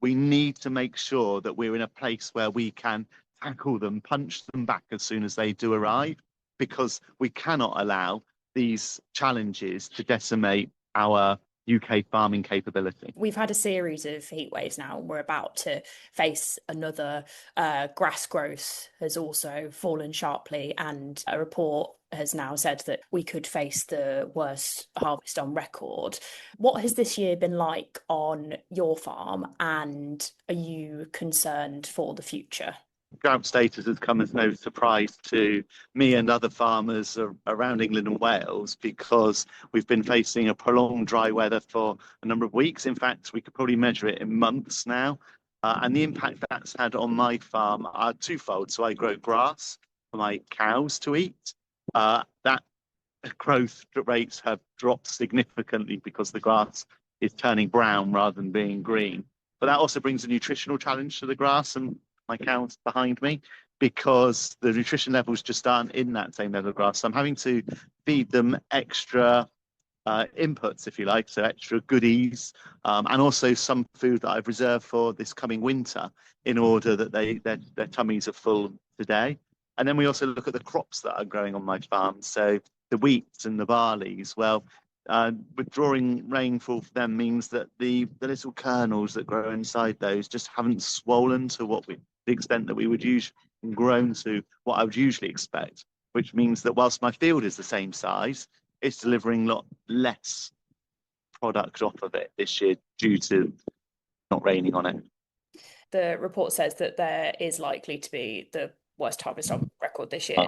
we need to make sure that we're in a place where we can tackle them, punch them back as soon as they do arrive, because we cannot allow these challenges to decimate our UK farming capability. We've had a series of heat waves now, and we're about to face another. Grass growth has also fallen sharply, and a report has now said that we could face the worst harvest on record. What has this year been like on your farm, and are you concerned for the future? Drought status has come as no surprise to me and other farmers around England and Wales, because we've been facing a prolonged dry weather for a number of weeks. In fact, we could probably measure it in months now. And the impact that's had on my farm are twofold. So I grow grass for my cows to eat. That growth rates have dropped significantly because the grass is turning brown rather than being green. But that also brings a nutritional challenge to the grass and my cows behind me, because the nutrition levels just aren't in that same level of grass. So I'm having to feed them extra inputs, if you like, so extra goodies, and also some food that I've reserved for this coming winter in order that their tummies are full today. And then we also look at the crops that are growing on my farm. So the wheats and the barleys. Well, withdrawing rainfall for them means that the little kernels that grow inside those just haven't swollen to the extent that we would usually grown to what I would usually expect, which means that whilst my field is the same size, it's delivering a lot less product off of it this year due to not raining on it. The report says that there is likely to be the worst harvest on record this year.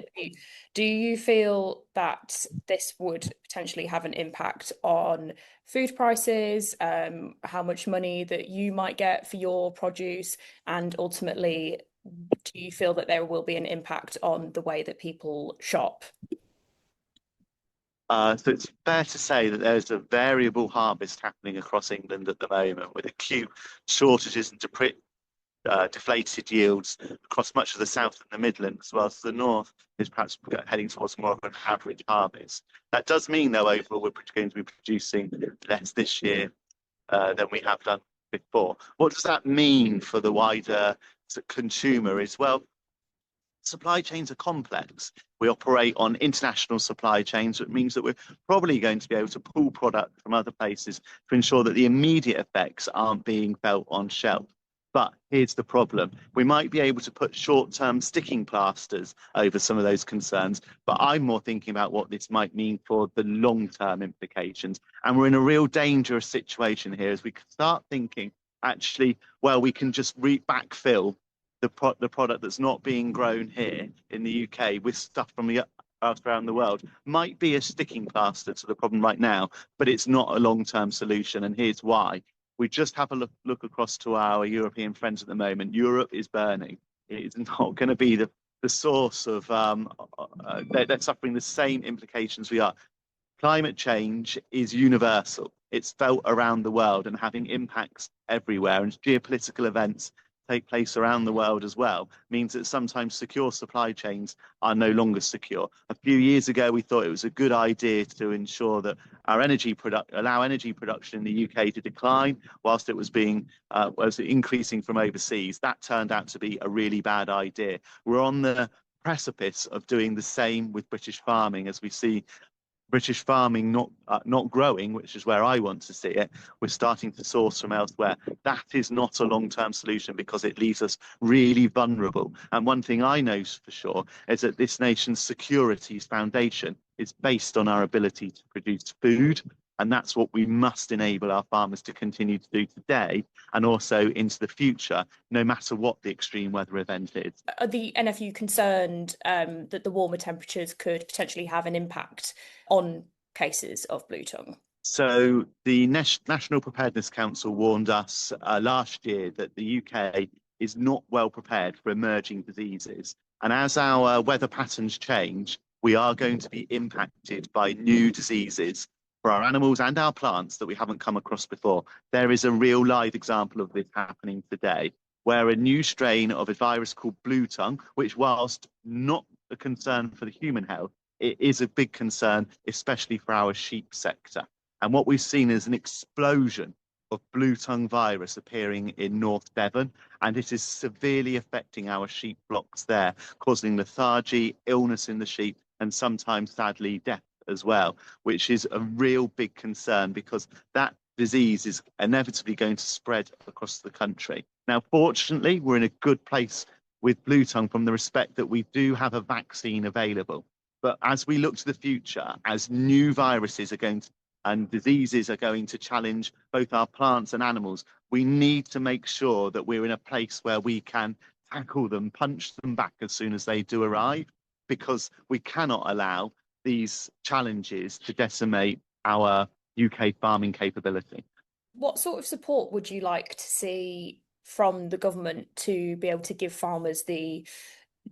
Do you feel that this would potentially have an impact on food prices, how much money that you might get for your produce, and ultimately, do you feel that there will be an impact on the way that people shop? So it's fair to say that there's a variable harvest happening across England at the moment, with acute shortages and deflated yields across much of the south and the Midlands, whilst the north is perhaps heading towards more of an average harvest. That does mean, though, overall we're going to be producing less this year than we have done before. What does that mean for the wider consumer? Well, supply chains are complex. We operate on international supply chains, which means that we're probably going to be able to pull product from other places to ensure that the immediate effects aren't being felt on shelf. But here's the problem. We might be able to put short-term sticking plasters over some of those concerns, but I'm more thinking about what this might mean for the long-term implications. And we're in a real dangerous situation here as we start thinking, actually, well, we can just backfill the product that's not being grown here in the UK with stuff from the around the world. Might be a sticking plaster to the problem right now, but it's not a long-term solution. And here's why. We just have a look across to our European friends at the moment. Europe is burning. It's not going to be the source of, they're suffering the same implications we are. Climate change is universal. It's felt around the world and having impacts everywhere. And geopolitical events take place around the world as well, means that sometimes secure supply chains are no longer secure. A few years ago, we thought it was a good idea to ensure that our allow energy production in the UK to decline whilst it was was increasing from overseas. That turned out to be a really bad idea. We're on the precipice of doing the same with British farming, as we see British farming not growing, which is where I want to see it. We're starting to source from elsewhere. That is not a long-term solution because it leaves us really vulnerable. And one thing I know for sure is that this nation's security's foundation is based on our ability to produce food. And that's what we must enable our farmers to continue to do today and also into the future, no matter what the extreme weather event is. Are the NFU concerned that the warmer temperatures could potentially have an impact on cases of Bluetongue? So the National Preparedness Council warned us last year that the UK is not well prepared for emerging diseases. And as our weather patterns change, we are going to be impacted by new diseases for our animals and our plants that we haven't come across before. There is a real live example of this happening today, where a new strain of a virus called Bluetongue, which whilst not a concern for the human health, it is a big concern, especially for our sheep sector. And what we've seen is an explosion of Bluetongue virus appearing in North Devon, and it is severely affecting our sheep flocks there, causing lethargy, illness in the sheep, and sometimes, sadly, death as well, which is a real big concern because that disease is inevitably going to spread across the country. Now, fortunately, we're in a good place with Bluetongue from the respect that we do have a vaccine available. But as we look to the future, as new viruses are going to and diseases are going to challenge both our plants and animals, we need to make sure that we're in a place where we can tackle them, punch them back as soon as they do arrive, because we cannot allow these challenges to decimate our UK farming capability. What sort of support would you like to see from the government to be able to give farmers to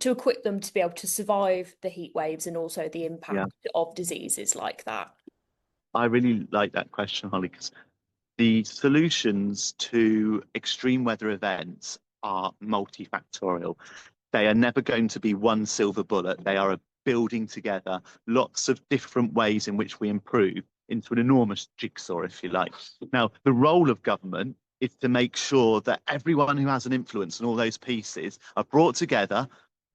equip them to be able to survive the heat waves and also the Yeah, impact of diseases like that? I really like that question, Holly, because the solutions to extreme weather events are multifactorial. They are never going to be one silver bullet. They are a building together lots of different ways in which we improve into an enormous jigsaw, if you like. Now, the role of government is to make sure that everyone who has an influence in all those pieces are brought together,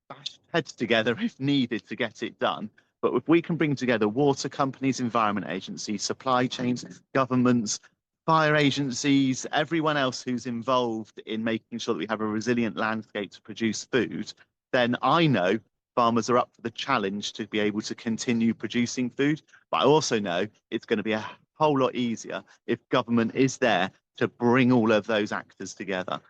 bashed heads together if needed to get it done. But if we can bring together water companies, environment agencies, supply chains, governments, fire agencies, everyone else who's involved in making sure that we have a resilient landscape to produce food, then I know farmers are up for the challenge to be able to continue producing food. But I also know it's going to be a whole lot easier if government is there to bring all of those actors together.